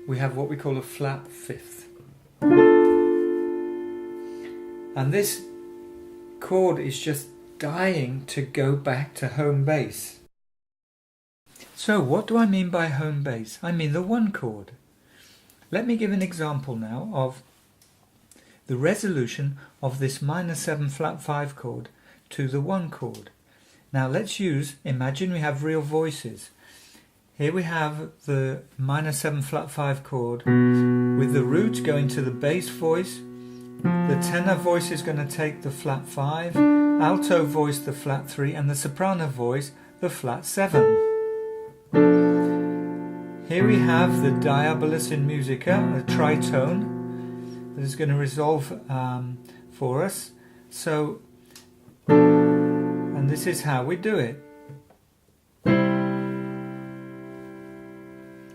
we have what we call a flat fifth. And this chord is just dying to go back to home base. So what do I mean by home base? I mean the one chord. Let me give an example now of the resolution of this minor 7 flat 5 chord to the one chord. Now let's imagine we have real voices. Here we have the minor 7 flat 5 chord with the root going to the bass voice. The tenor voice is going to take the flat 5, alto voice the flat 3, and the soprano voice the flat 7. Here we have the Diabolus in Musica, a tritone that is going to resolve for us. So, and this is how we do it.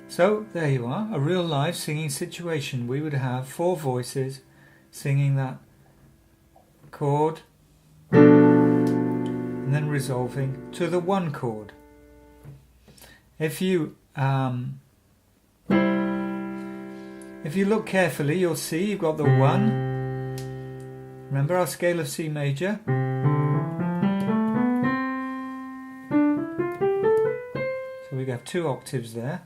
So there you are, a real live singing situation. We would have 4 voices singing that chord and then resolving to the one chord. If you look carefully, you'll see you've got the 1. Remember our scale of C major? So we have 2 octaves there.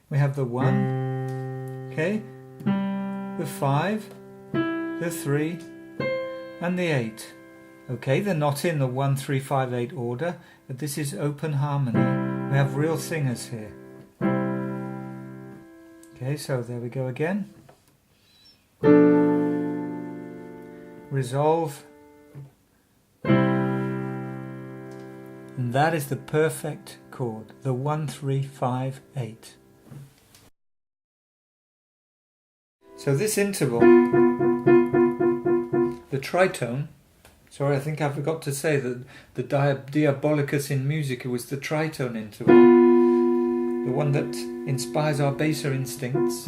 We have the 1, okay, the 5, the 3, and the 8. Okay, they're not in the 1, 3, 5, 8 order, but this is open harmony. We have real singers here. Okay, so there we go again. Resolve. And that is the perfect chord, the 1, 3, 5, 8. So this interval, the tritone, sorry, I think I forgot to say that the Diabolicus in Musica was the tritone interval, the one that inspires our baser instincts,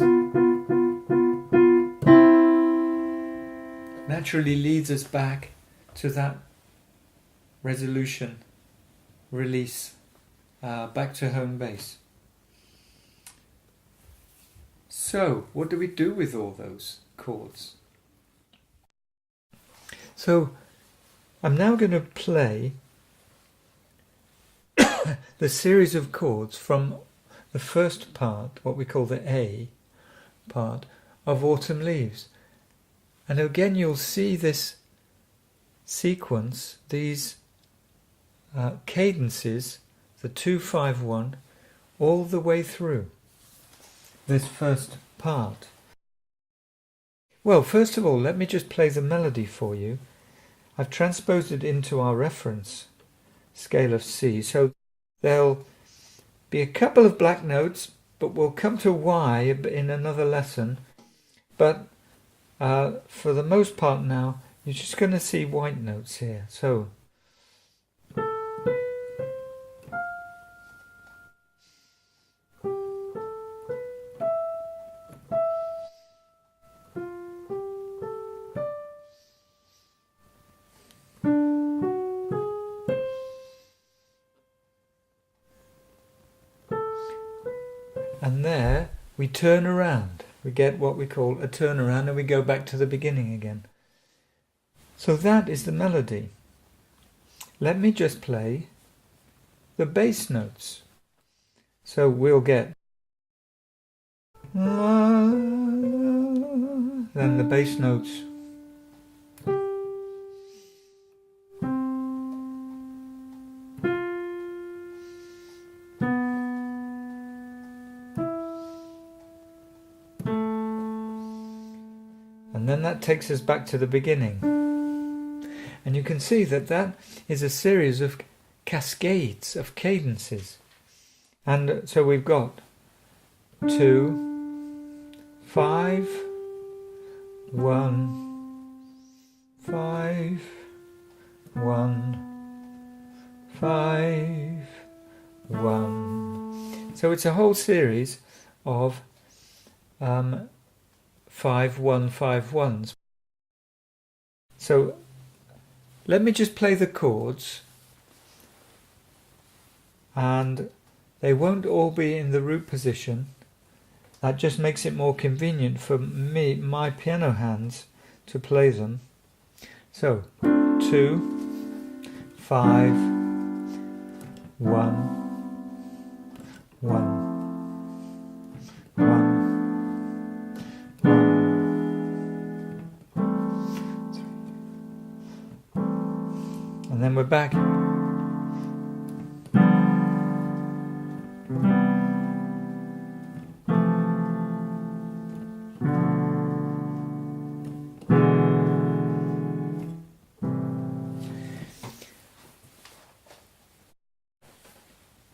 naturally leads us back to that resolution, release, back to home base. So, what do we do with all those chords? So, I'm now going to play the series of chords from the first part, what we call the A part, of Autumn Leaves. And again you'll see this sequence, these cadences, the 2-5-1, all the way through this first part. Well, first of all, let me just play the melody for you. I've transposed it into our reference scale of C, so there'll be a couple of black notes, but we'll come to Y in another lesson. But for the most part now, you're just going to see white notes here. So and there we turn around. We get what we call a turnaround and we go back to the beginning again. So that is the melody. Let me just play the bass notes. So we'll get la, la, then the bass notes. And then that takes us back to the beginning. And you can see that that is a series of cascades of cadences. And so we've got 2, 5, 1, 5, 1, 5, 1. So it's a whole series of 5, 1, 5, 1s. So let me just play the chords, and they won't all be in the root position. That just makes it more convenient for me, my piano hands, to play them. So 2, 5, 1, 1, 1, 1, and then we're back.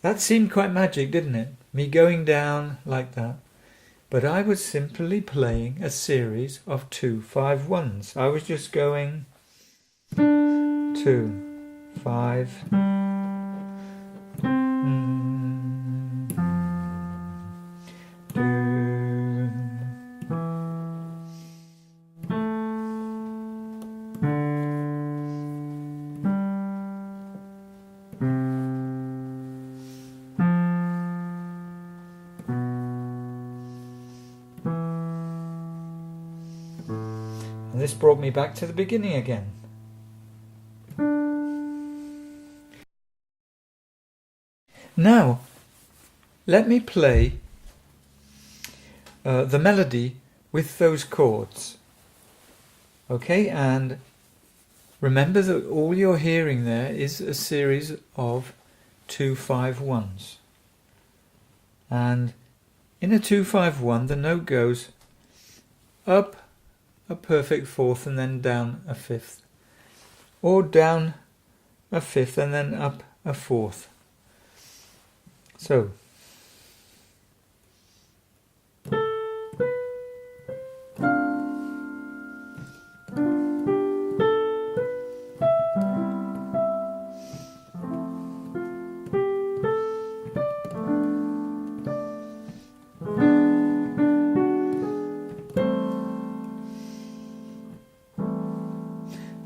That seemed quite magic, didn't it? Me going down like that. But I was simply playing a series of 2-5-1s. I was just going 2, 5, and this brought me back to the beginning again. Now, let me play the melody with those chords. Okay, and remember that all you're hearing there is a series of 2-5-1s. And in a 2-5-1, the note goes up a perfect fourth and then down a fifth, or down a fifth and then up a fourth. So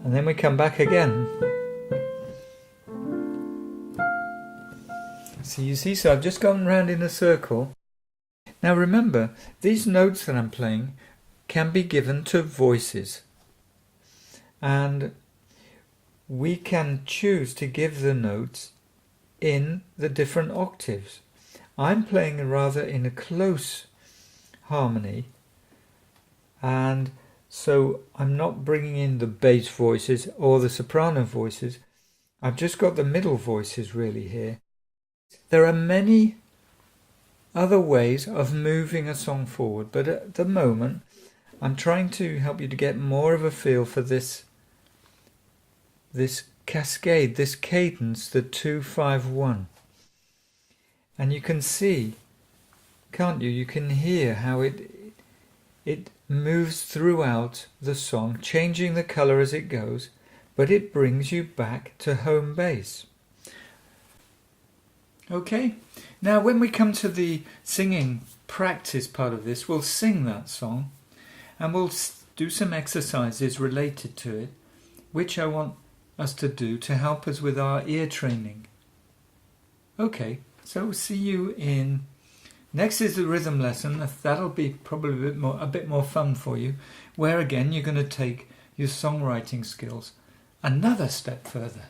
and then we come back again. So you see, so I've just gone round in a circle. Now remember, these notes that I'm playing can be given to voices. And we can choose to give the notes in the different octaves. I'm playing rather in a close harmony, and so I'm not bringing in the bass voices or the soprano voices. I've just got the middle voices really here. There are many other ways of moving a song forward, but at the moment I'm trying to help you to get more of a feel for this cascade, this cadence, the 2-5-1. And you can see, can't you? You can hear how it moves throughout the song, changing the colour as it goes, but it brings you back to home base. Okay, now when we come to the singing practice part of this, we'll sing that song and we'll do some exercises related to it, which I want us to do to help us with our ear training. Okay, so see you in... Next is the rhythm lesson. That'll be probably a bit more fun for you, where again you're going to take your songwriting skills another step further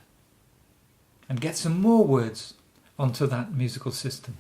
and get some more words onto that musical system.